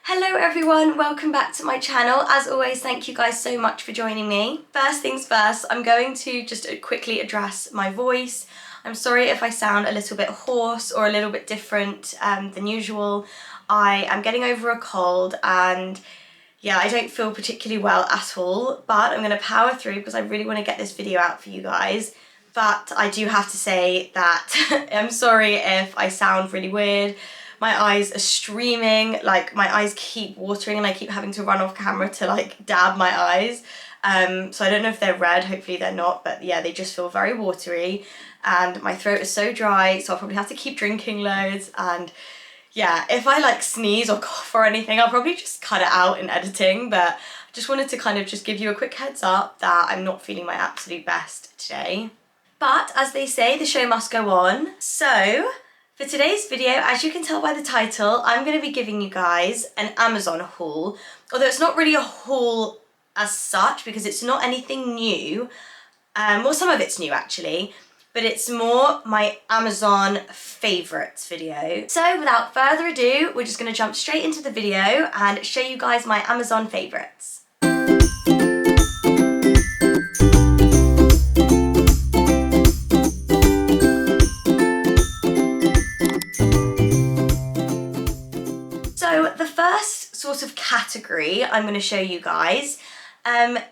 Hello everyone, welcome back to my channel. As always, thank you guys so much for joining me. First things first, I'm going to just quickly address my voice. I'm sorry if I sound a little bit hoarse or a little bit different than usual. I am getting over a cold and yeah, I don't feel particularly well at all, but I'm going to power through because I really want to get this video out for you guys. But I do have to say that I'm sorry if I sound really weird. My eyes are streaming, like my eyes keep watering and I keep having to run off camera to like dab my eyes. So I don't know if they're red, hopefully they're not, but yeah, they just feel very watery and my throat is so dry, so I'll probably have to keep drinking loads. And yeah, if I like sneeze or cough or anything, I'll probably just cut it out in editing, but I just wanted to kind of just give you a quick heads up that I'm not feeling my absolute best today. But as they say, the show must go on. So for today's video, as you can tell by the title, I'm going to be giving you guys an Amazon haul, although it's not really a haul as such because it's not anything new. Well, some of it's new actually, but it's more my Amazon favourites video. So without further ado, we're just going to jump straight into the video and show you guys my Amazon favourites. So the first sort of category I'm going to show you guys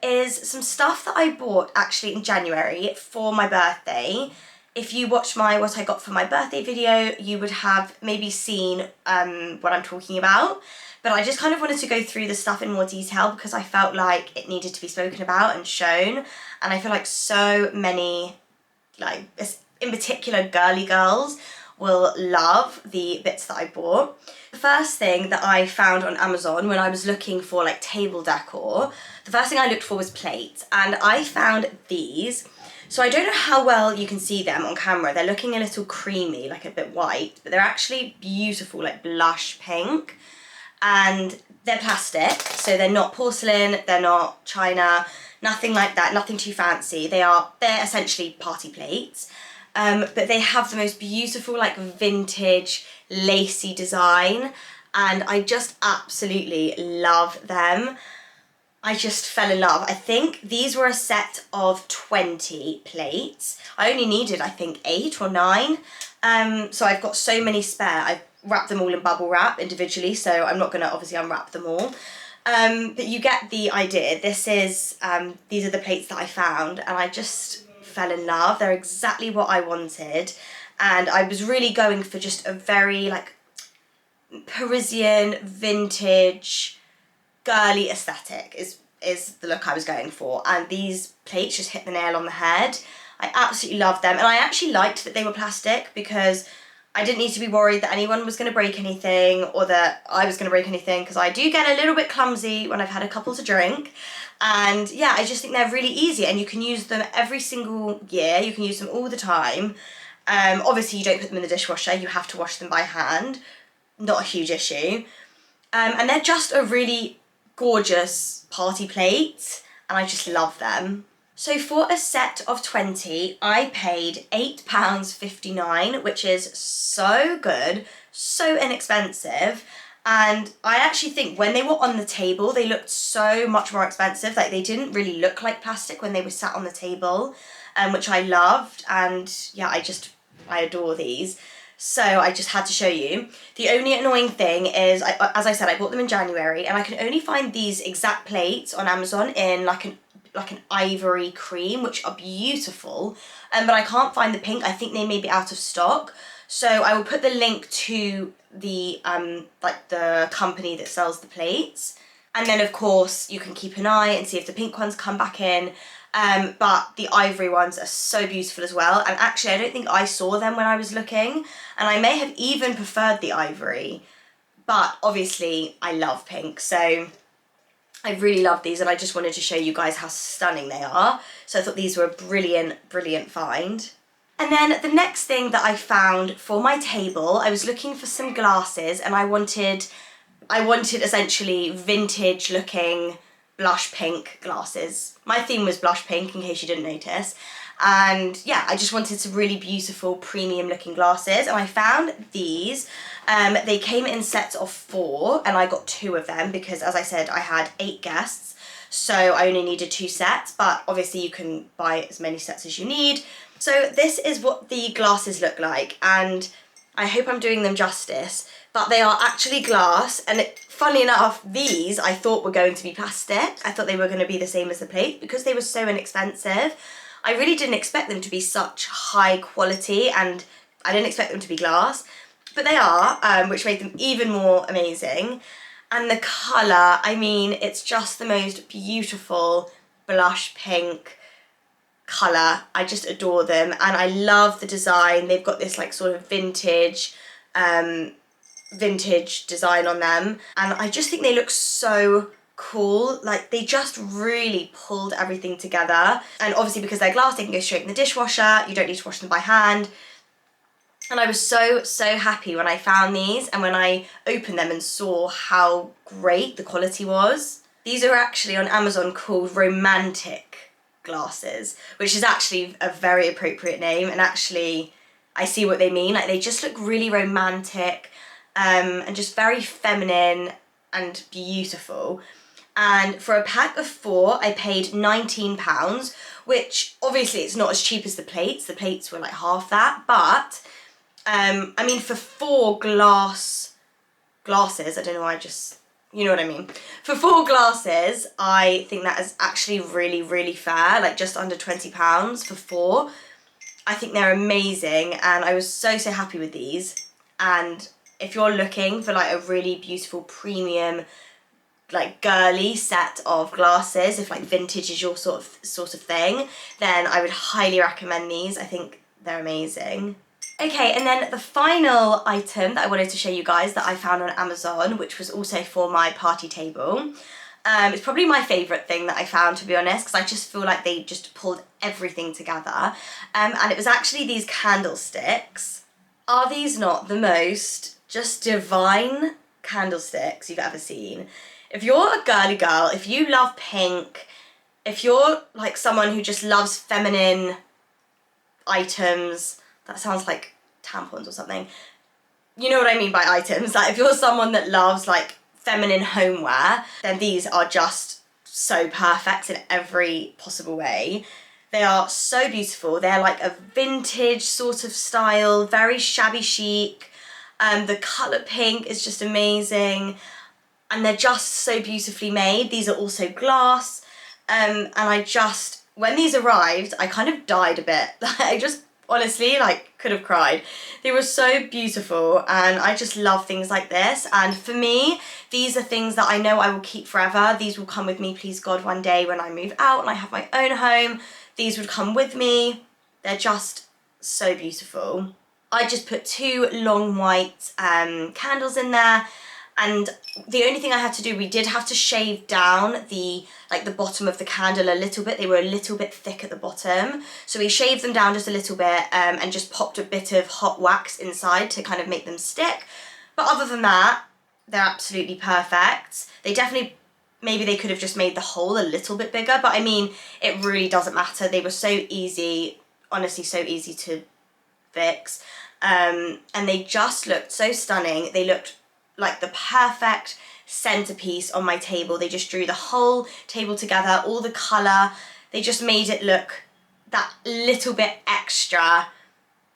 is some stuff that I bought actually in January for my birthday. If you watched my what I got for my birthday video, you would have maybe seen what I'm talking about. But I just kind of wanted to go through the stuff in more detail because I felt like it needed to be spoken about and shown. And I feel like so many, like in particular girly girls, will love the bits that I bought. The first thing that I found on Amazon when I was looking for like table decor, the first thing I looked for was plates, and I found these. So I don't know how well you can see them on camera. They're looking a little creamy, like a bit white, but they're actually beautiful, like blush pink. And they're plastic, so they're not porcelain, they're not china, nothing like that, nothing too fancy. They're essentially party plates. But they have the most beautiful like vintage lacy design and I just absolutely love them. I just fell in love. I think these were a set of 20 plates. I only needed I think 8 or 9, so I've got so many spare. I've wrapped them all in bubble wrap individually, so I'm not going to obviously unwrap them all. But you get the idea. This is these are the plates that I found and I just fell in love. They're exactly what I wanted and I was really going for just a very like Parisian vintage girly aesthetic is the look I was going for, and these plates just hit the nail on the head. I absolutely loved them and I actually liked that they were plastic because I didn't need to be worried that anyone was going to break anything or that I was going to break anything because I do get a little bit clumsy when I've had a couple to drink. And yeah, I just think they're really easy and you can use them every single year. You can use them all the time. Obviously you don't put them in the dishwasher, you have to wash them by hand. Not a huge issue. And they're just a really gorgeous party plate and I just love them. So for a set of 20, I paid £8.59, which is so good, so inexpensive. And I actually think when they were on the table, they looked so much more expensive. Like they didn't really look like plastic when they were sat on the table, which I loved. And yeah, I adore these. So I just had to show you. The only annoying thing is, as I said, I bought them in January and I can only find these exact plates on Amazon in like an ivory cream, which are beautiful, but I can't find the pink. I think they may be out of stock. So I will put the link to the like the company that sells the plates, and then of course you can keep an eye and see if the pink ones come back in. But the ivory ones are so beautiful as well, and actually I don't think I saw them when I was looking, and I may have even preferred the ivory, but obviously I love pink, so I really love these and I just wanted to show you guys how stunning they are. So I thought these were a brilliant, brilliant find. And then the next thing that I found for my table, I was looking for some glasses and I wanted essentially vintage looking blush pink glasses. My theme was blush pink, in case you didn't notice. And yeah, I just wanted some really beautiful premium looking glasses, and I found these. They came in sets of 4, and I got 2 of them because, as I said, I had 8 guests, so I only needed 2 sets, but obviously you can buy as many sets as you need. So this is what the glasses look like, and I hope I'm doing them justice, but they are actually glass, and funnily enough, these I thought were going to be plastic. I thought they were going to be the same as the plate because they were so inexpensive. I really didn't expect them to be such high quality, and I didn't expect them to be glass, but they are, which made them even more amazing. And the colour, I mean, it's just the most beautiful blush pink colour. I just adore them, and I love the design. They've got this like sort of vintage design on them, and I just think they look so cool. Like, they just really pulled everything together, and obviously because they're glass they can go straight in the dishwasher. You don't need to wash them by hand. And I was so happy when I found these and when I opened them and saw how great the quality was. These are actually on Amazon called Romantic glasses, which is actually a very appropriate name, and actually I see what they mean. Like, they just look really romantic and just very feminine and beautiful. And for a pack of 4 I paid £19, which obviously it's not as cheap as the plates. The plates were like half that, but I mean, for 4 glasses, I don't know why I just, you know what I mean. For 4 glasses, I think that is actually really fair, like just under £20 for 4. I think they're amazing, and I was so happy with these. And if you're looking for like a really beautiful premium, like girly set of glasses, if like vintage is your sort of thing, then I would highly recommend these. I think they're amazing. Okay, and then the final item that I wanted to show you guys that I found on Amazon, which was also for my party table. It's probably my favourite thing that I found, to be honest, because I just feel like they just pulled everything together. And it was actually these candlesticks. Are these not the most just divine candlesticks you've ever seen? If you're a girly girl, if you love pink, if you're like someone who just loves feminine items, that sounds like tampons or something. You know what I mean by items. Like, if you're someone that loves like feminine homeware, then these are just so perfect in every possible way. They are so beautiful. They're like a vintage sort of style, very shabby chic. The colour pink is just amazing, and they're just so beautifully made. These are also glass, and I just, when these arrived, I kind of died a bit. I just honestly like could have cried. They were so beautiful, and I just love things like this. And for me, these are things that I know I will keep forever. These will come with me, please God, one day when I move out and I have my own home. These would come with me. They're just so beautiful. I just put 2 long white candles in there, and the only thing I had to do, we did have to shave down the bottom of the candle a little bit. They were a little bit thick at the bottom, so we shaved them down just a little bit and just popped a bit of hot wax inside to kind of make them stick. But other than that, they're absolutely perfect. They definitely, maybe they could have just made the hole a little bit bigger, but I mean, it really doesn't matter. They were so easy, honestly so easy to fix, and they just looked so stunning. They looked like the perfect centerpiece on my table. They just drew the whole table together, all the colour. They just made it look that little bit extra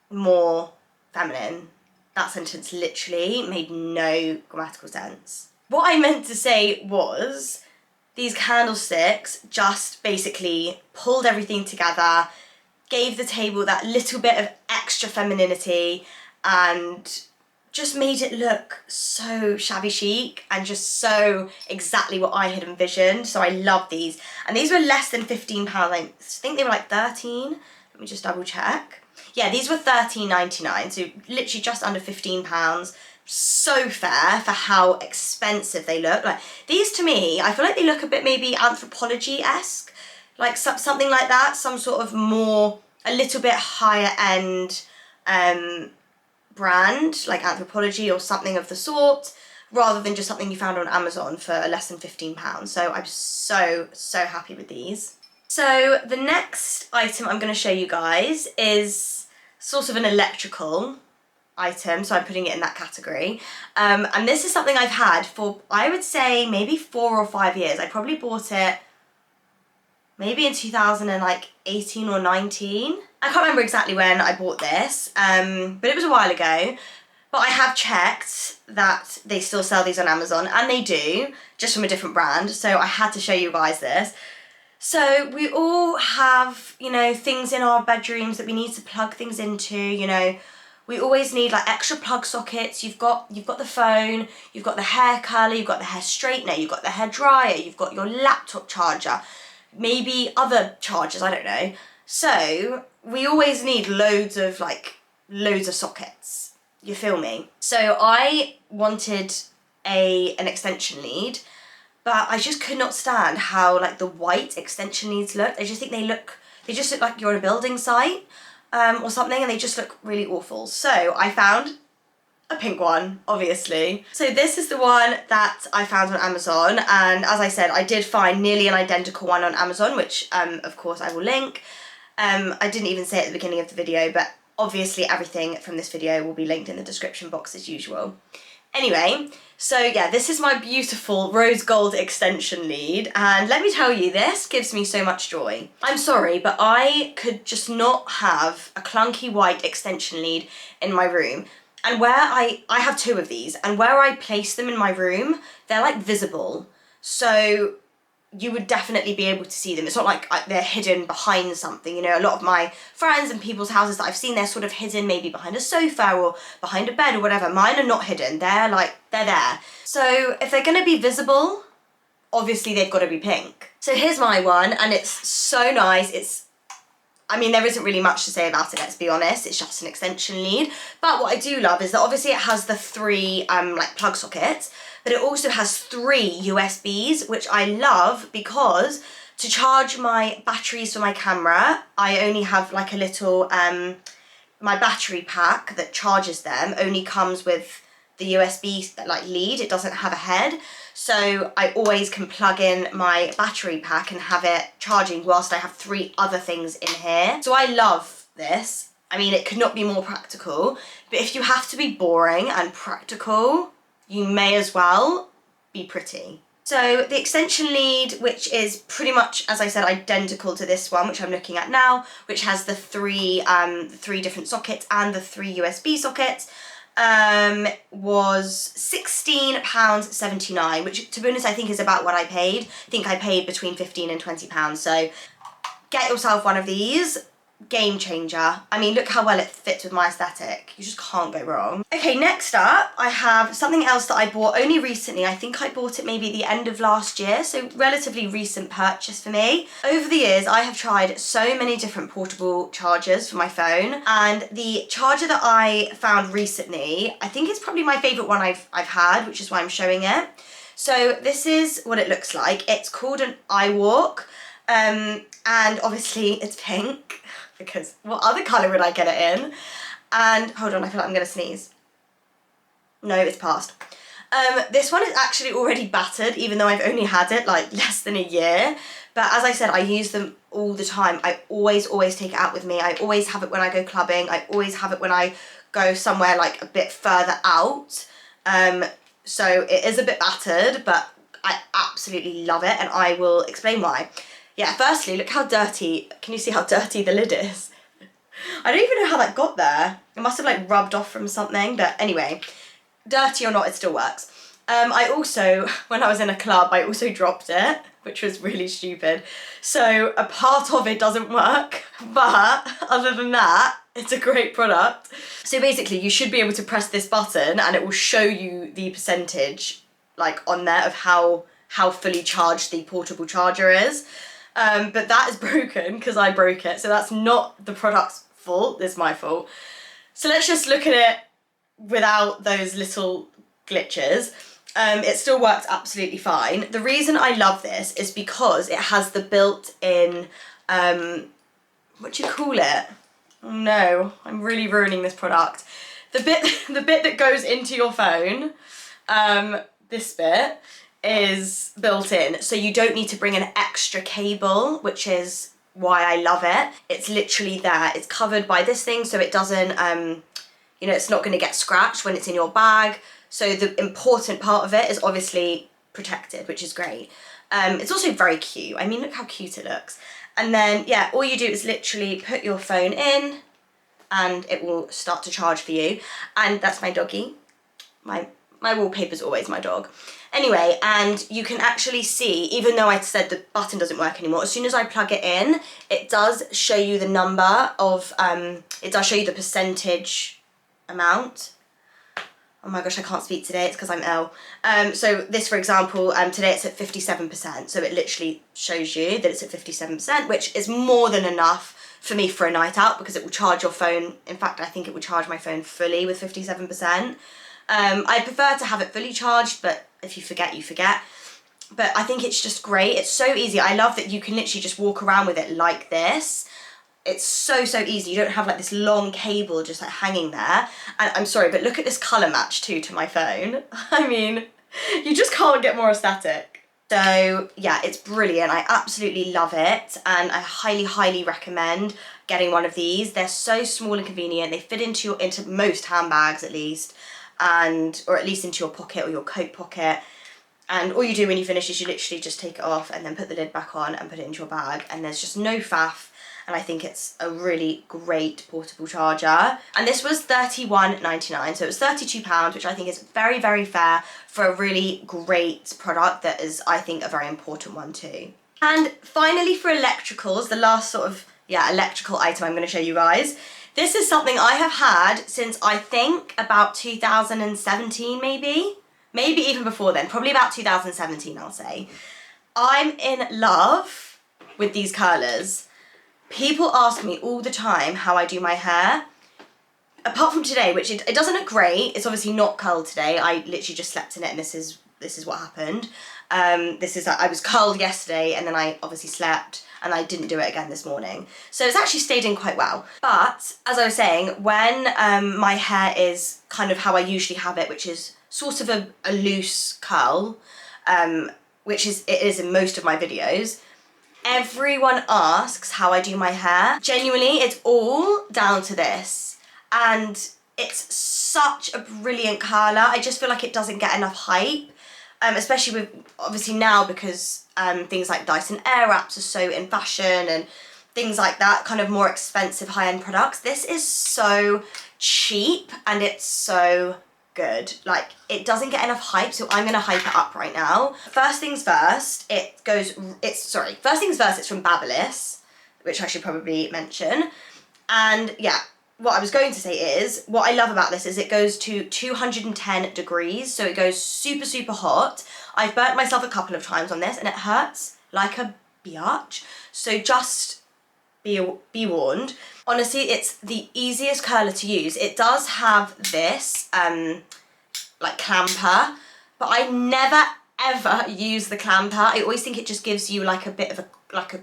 more feminine. That sentence literally made no grammatical sense. What I meant to say was, these candlesticks just basically pulled everything together, gave the table that little bit of extra femininity, and just made it look so shabby chic and just so exactly what I had envisioned. So I love these. And these were less than £15. I think they were like 13. Let me just double check. Yeah, these were £13.99, so literally just under £15. So fair for how expensive they look. Like, these to me, I feel like they look a bit maybe Anthropologie-esque, like something like that, some sort of more, a little bit higher end brand, like Anthropologie or something of the sort. rather than just something you found on Amazon for less than £15. So I'm so, so happy with these. So the next item I'm going to show you guys is sort of an electrical item, so I'm putting it in that category. And this is something I've had for, I would say, maybe 4 or 5 years. I probably bought it maybe in 2018 or 19. I can't remember exactly when I bought this, but it was a while ago. But I have checked that they still sell these on Amazon, and they do, just from a different brand, so I had to show you guys this. So we all have, you know, things in our bedrooms that we need to plug things into, you know. We always need like extra plug sockets. You've got the phone, you've got the hair curler, you've got the hair straightener, you've got the hair dryer, you've got your laptop charger, maybe other chargers, I don't know. So we always need loads of sockets. You feel me? So I wanted an extension lead, but I just could not stand how like the white extension leads look. I just think they just look like you're on a building site or something, and they just look really awful. So I found a pink one, obviously. So this is the one that I found on Amazon, and as I said, I did find nearly an identical one on Amazon, which of course I will link. I didn't even say it at the beginning of the video, but obviously everything from this video will be linked in the description box as usual. Anyway, so yeah, this is my beautiful rose gold extension lead, and let me tell you, this gives me so much joy. I'm sorry, but I could just not have a clunky white extension lead in my room. And where I have 2 of these, and where I place them in my room, they're like visible. So you would definitely be able to see them. It's not like they're hidden behind something. You know, a lot of my friends and people's houses that I've seen, they're sort of hidden maybe behind a sofa or behind a bed or whatever. Mine are not hidden. They're there. So if they're going to be visible, obviously they've got to be pink. So here's my one, and it's so nice. I mean, there isn't really much to say about it, let's be honest. It's just an extension lead. But what I do love is that obviously it has the 3 plug sockets, but it also has 3 USBs, which I love because to charge my batteries for my camera, I only have like a little, my battery pack that charges them only comes with the USB lead. It doesn't have a head. So I always can plug in my battery pack and have it charging whilst I have 3 other things in here. So I love this. I mean, it could not be more practical, but if you have to be boring and practical, you may as well be pretty. So the extension lead, which is pretty much, as I said, identical to this one, which I'm looking at now, which has the 3 different sockets and the 3 USB sockets, was £16.79, which to be honest I think is about what I paid. I think I paid between £15 and £20, so get yourself one of these. Game changer. I mean, look how well it fits with my aesthetic. You just can't go wrong. Okay, next up, I have something else that I bought only recently. I think I bought it maybe at the end of last year, so relatively recent purchase for me. Over the years, I have tried so many different portable chargers for my phone, and the charger that I found recently, I think it's probably my favourite one I've had, which is why I'm showing it. So this is what it looks like. It's called an iWalk, and obviously it's pink, because what other colour would I get it in? And hold on, I feel like I'm going to sneeze. No, it's passed. This one is actually already battered, even though I've only had it like less than a year. But as I said, I use them all the time. I always take it out with me. I always have it when I go clubbing. I always have it when I go somewhere like a bit further out. So it is a bit battered, but I absolutely love it, and I will explain why. Yeah, firstly, look how dirty, can you see how dirty the lid is? I don't even know how that got there. It must have like rubbed off from something, but anyway, dirty or not, it still works. I also, when I was in a club, I also dropped it, which was really stupid. So a part of it doesn't work, but other than that, it's a great product. So basically, you should be able to press this button and it will show you the percentage like on there of how fully charged the portable charger is. But that is broken because I broke it, so that's not the product's fault, it's my fault. So let's just look at it without those little glitches. It still works absolutely fine. The reason I love this is because it has the built-in, what do you call it? Oh no, I'm really ruining this product. The bit that goes into your phone, this bit is built in, so you don't need to bring an extra cable, which is why I love it. It's literally there. It's covered by this thing, so it doesn't, you know, it's not going to get scratched when it's in your bag. So the important part of it is obviously protected, which is great. It's also very cute. I mean, look how cute it looks. And then, yeah, all you do is literally put your phone in and it will start to charge for you. And that's my doggy. My wallpaper's always my dog. Anyway, and you can actually see, even though I said the button doesn't work anymore, as soon as I plug it in, it does show you the number of, it does show you the percentage amount. Oh my gosh, I can't speak today, it's because I'm ill. So this, for example, today it's at 57%, so it literally shows you that it's at 57%, which is more than enough for me for a night out, because it will charge your phone. In fact, I think it will charge my phone fully with 57%. I prefer to have it fully charged, but if you forget, you forget. But I think it's just great. It's so easy. I love that you can literally just walk around with it like this. It's so easy. You don't have like this long cable just like hanging there. And I'm sorry, but look at this colour match too to my phone. I mean, you just can't get more aesthetic. So yeah, it's brilliant. I absolutely love it. And I highly recommend getting one of these. They're so small and convenient. They fit into most handbags at least. Or at least into your pocket or your coat pocket. And all you do when you finish is you literally just take it off and then put the lid back on and put it into your bag, and there's just no faff, and I think it's a really great portable charger. And this was £31.99, so it was £32, which I think is very fair for a really great product that is, I think, a very important one too. And finally, for electricals, the last sort of, electrical item I'm going to show you guys. This is something I have had since I think about 2017 maybe even before then, probably about 2017 I'll say. I'm in love with these curlers. People ask me all the time how I do my hair. Apart from today, which it doesn't look great, it's obviously not curled today, I literally just slept in it and this is what happened. I was curled yesterday and then I obviously slept and I didn't do it again this morning. So it's actually stayed in quite well. But as I was saying, when my hair is kind of how I usually have it, which is sort of a loose curl, which it is in most of my videos, everyone asks how I do my hair. Genuinely, it's all down to this. And it's such a brilliant curler. I just feel like it doesn't get enough hype. Especially with, obviously now, because things like Dyson Airwraps are so in fashion and things like that, kind of more expensive high-end products. This is so cheap and it's so good. Like, it doesn't get enough hype, so I'm gonna hype it up right now. First things first, it's from Babyliss, which I should probably mention. And yeah, what I was going to say is, what I love about this is it goes to 210 degrees, so it goes super hot. I've burnt myself a couple of times on this and it hurts like a biatch, so just be warned. Honestly, it's the easiest curler to use. It does have this, like clamper, but I never ever use the clamper. I always think it just gives you like a bit of a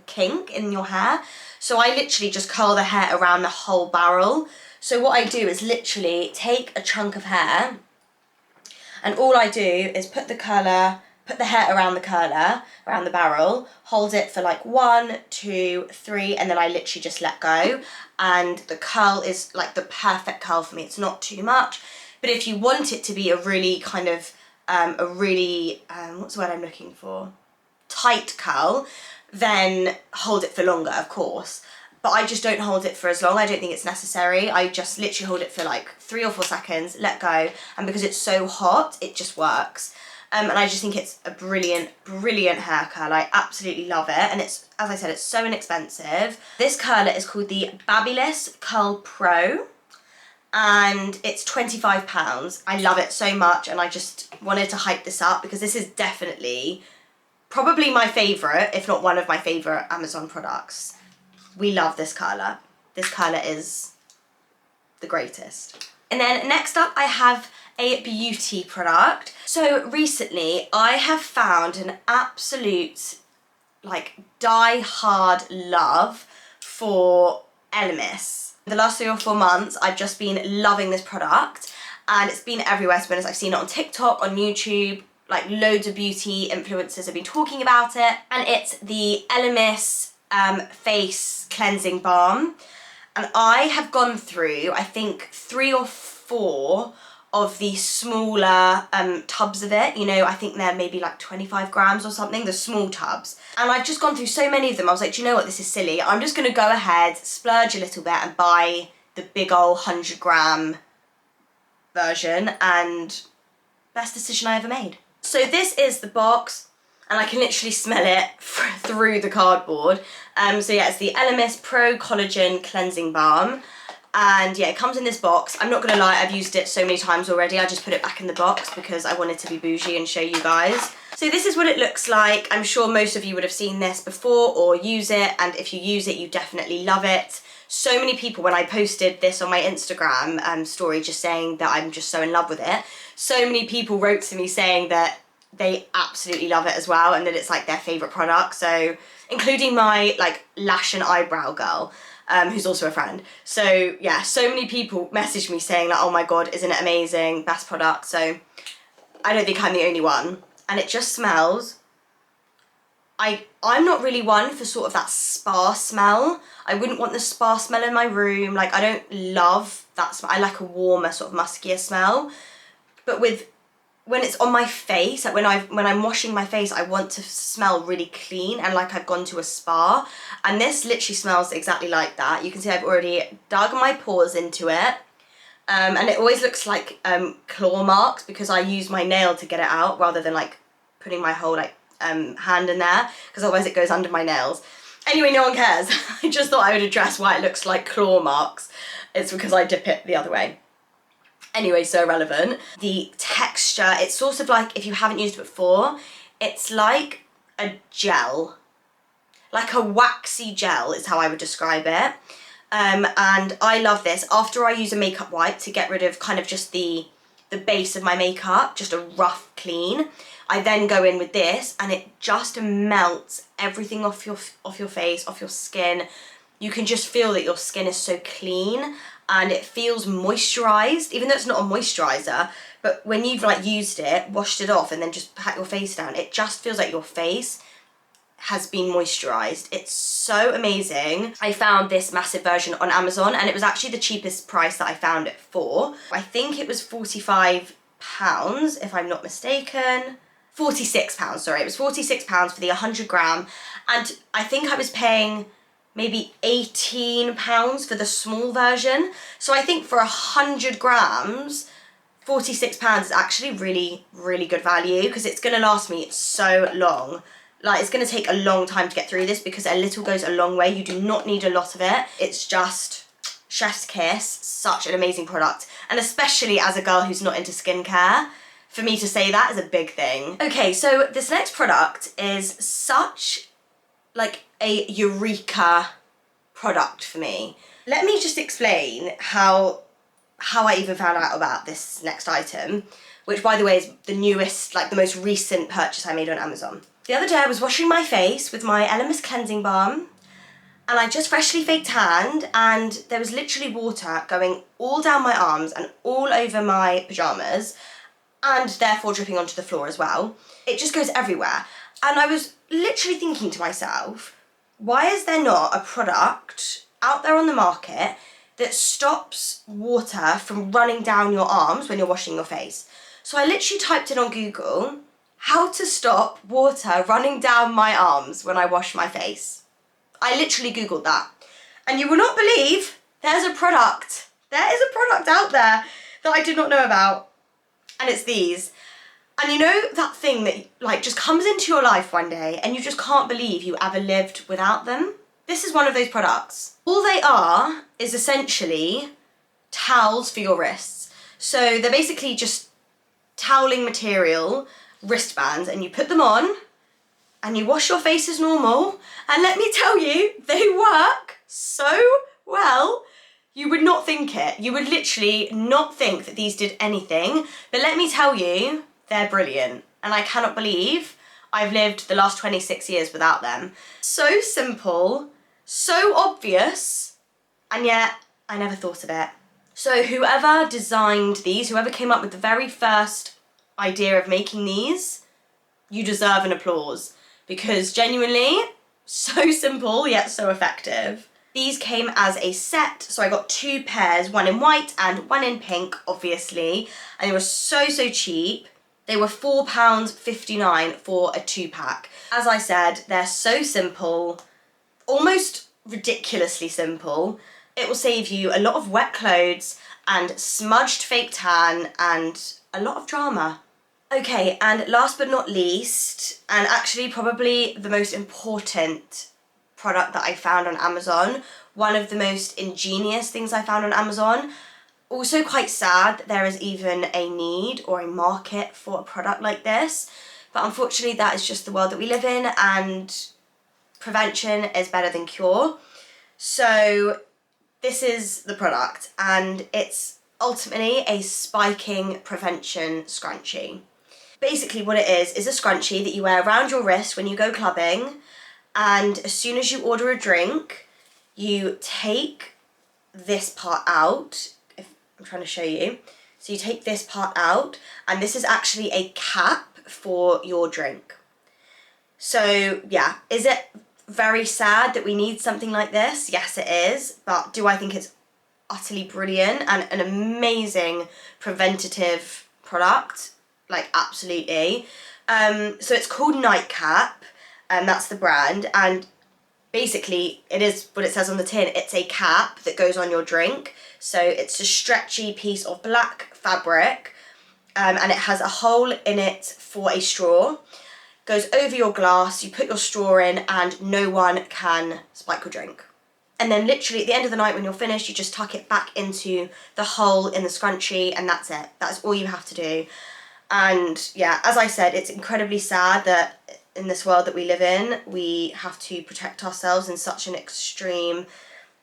kink in your hair. So I literally just curl the hair around the whole barrel. So what I do is literally take a chunk of hair and all I do is put the hair around the curler, around the barrel, hold it for like 1, 2, 3, and then I literally just let go. And the curl is like the perfect curl for me. It's not too much, but if you want it to be a really kind of, what's the word I'm looking for? Tight curl, then hold it for longer, of course. But I just don't hold it for as long. I don't think it's necessary. I just literally hold it for like 3 or 4 seconds, let go, and because it's so hot, it just works. And I just think it's a brilliant hair curl. I absolutely love it. And it's, as I said, it's so inexpensive. This curler is called the Babyliss Curl Pro. And it's £25. I love it so much. And I just wanted to hype this up because this is definitely probably my favourite, if not one of my favourite Amazon products. We love this curler. This curler is the greatest. And then next up I have a beauty product. So recently I have found an absolute like die-hard love for Elemis. The last 3 or 4 months I've just been loving this product, and it's been everywhere, to be honest. I've seen it on TikTok, on YouTube, like loads of beauty influencers have been talking about it, and it's the Elemis face cleansing balm. And I have gone through, I think, 3 or 4 of the smaller tubs of it. You know, I think they're maybe like 25 grams or something, the small tubs. And I've just gone through so many of them. I was like, do you know what, this is silly. I'm just gonna go ahead, splurge a little bit and buy the big old 100-gram version, and best decision I ever made. So this is the box, and I can literally smell it through the cardboard. So yeah, it's the Elemis Pro Collagen Cleansing Balm. And yeah, it comes in this box. I'm not gonna lie, I've used it so many times already. I just put it back in the box because I wanted to be bougie and show you guys. So this is what it looks like. I'm sure most of you would have seen this before or use it, and if you use it, you definitely love it. So many people, when I posted this on my Instagram story, just saying that I'm just so in love with it, so many people wrote to me saying that they absolutely love it as well, and that it's like their favourite product. So, including my like lash and eyebrow girl, who's also a friend. So yeah, so many people messaged me saying like, oh my god, isn't it amazing, best product. So I don't think I'm the only one. And it just smells, I'm not really one for sort of that spa smell. I wouldn't want the spa smell in my room. Like, I don't love that smell. I like a warmer, sort of muskier smell. But when it's on my face, like when I'm washing my face, I want to smell really clean and like I've gone to a spa. And this literally smells exactly like that. You can see I've already dug my paws into it. And it always looks like claw marks because I use my nail to get it out rather than like putting my whole like hand in there, because otherwise it goes under my nails. Anyway, no one cares. I just thought I would address why it looks like claw marks. It's because I dip it the other way. Anyway, so irrelevant. The texture, it's sort of like, if you haven't used it before, it's like a gel. Like a waxy gel is how I would describe it. And I love this. After I use a makeup wipe to get rid of kind of just the base of my makeup, just a rough clean, I then go in with this and it just melts everything off your face, off your skin. You can just feel that your skin is so clean and it feels moisturized, even though it's not a moisturizer. But when you've like used it, washed it off and then just pat your face down, it just feels like your face has been moisturized. It's so amazing. I found this massive version on Amazon and it was actually the cheapest price that I found it for. I think it was £45 if I'm not mistaken. £46, sorry, it was £46 for the 100-gram, and I think I was paying maybe £18 for the small version. So I think for 100 grams, £46 is actually really, really good value, because it's gonna last me so long. Like, it's gonna take a long time to get through this because a little goes a long way. You do not need a lot of it. It's just chef's kiss, such an amazing product. And especially as a girl who's not into skincare, for me to say that is a big thing. Okay, so this next product is such like a eureka product for me. Let me just explain how I even found out about this next item, which by the way is the newest, like the most recent purchase I made on Amazon. The other day I was washing my face with my Elemis cleansing balm, and I just freshly fake tanned, and there was literally water going all down my arms and all over my pyjamas, and therefore dripping onto the floor as well. It just goes everywhere. And I was literally thinking to myself, why is there not a product out there on the market that stops water from running down your arms when you're washing your face? So I literally typed in on Google, how to stop water running down my arms when I wash my face. I literally Googled that. And you will not believe there's a product. There is a product out there that I did not know about. And it's these. And you know that thing that like just comes into your life one day and you just can't believe you ever lived without them? This is one of those products. All they are is essentially towels for your wrists. So they're basically just toweling material, wristbands, and you put them on and you wash your face as normal. And let me tell you, they work so well. You would not think it. You would literally not think that these did anything. But let me tell you, they're brilliant. And I cannot believe I've lived the last 26 years without them. So simple, so obvious, and yet I never thought of it. So whoever designed these, whoever came up with the very first idea of making these, you deserve an applause, because genuinely, so simple yet so effective. These came as a set, so I got 2 pairs, one in white and one in pink, obviously, and they were so cheap. They were £4.59 for a 2-pack. As I said, they're so simple, almost ridiculously simple. It will save you a lot of wet clothes and smudged fake tan and a lot of drama. Okay, and last but not least, and actually probably the most important product that I found on Amazon, one of the most ingenious things I found on Amazon. Also quite sad that there is even a need or a market for a product like this, but unfortunately that is just the world that we live in, and prevention is better than cure. So this is the product, and it's ultimately a spiking prevention scrunchie. Basically what it is a scrunchie that you wear around your wrist when you go clubbing, and as soon as you order a drink, you take this part out. I'm trying to show you. So you take this part out, and this is actually a cap for your drink. So yeah, is it very sad that we need something like this? Yes, it is. But do I think it's utterly brilliant and an amazing preventative product? Like, absolutely. So it's called Nightcap, and that's the brand, and basically it is what it says on the tin. It's a cap that goes on your drink. So it's a stretchy piece of black fabric, and it has a hole in it for a straw. Goes over your glass, you put your straw in, and no one can spike your drink. And then literally at the end of the night when you're finished, you just tuck it back into the hole in the scrunchie, and that's it. That's all you have to do. And yeah, as I said, it's incredibly sad that in this world that we live in, we have to protect ourselves in such an extreme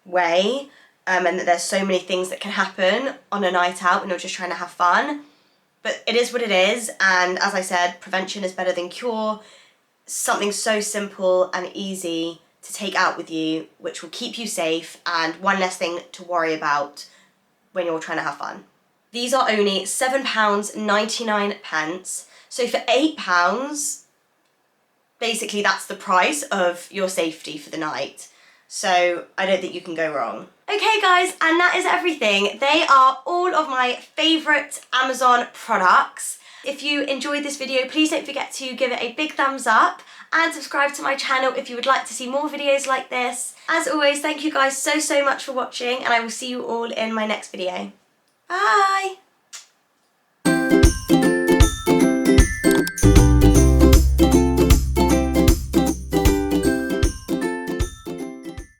way, and that there's so many things that can happen on a night out when you're just trying to have fun. But it is what it is, and as I said, prevention is better than cure. Something so simple and easy to take out with you, which will keep you safe, and one less thing to worry about when you're trying to have fun. These are only £7.99. So for £8, basically that's the price of your safety for the night. So I don't think you can go wrong. Okay guys, and that is everything. They are all of my favourite Amazon products. If you enjoyed this video, please don't forget to give it a big thumbs up and subscribe to my channel if you would like to see more videos like this. As always, thank you guys so much for watching, and I will see you all in my next video. Bye!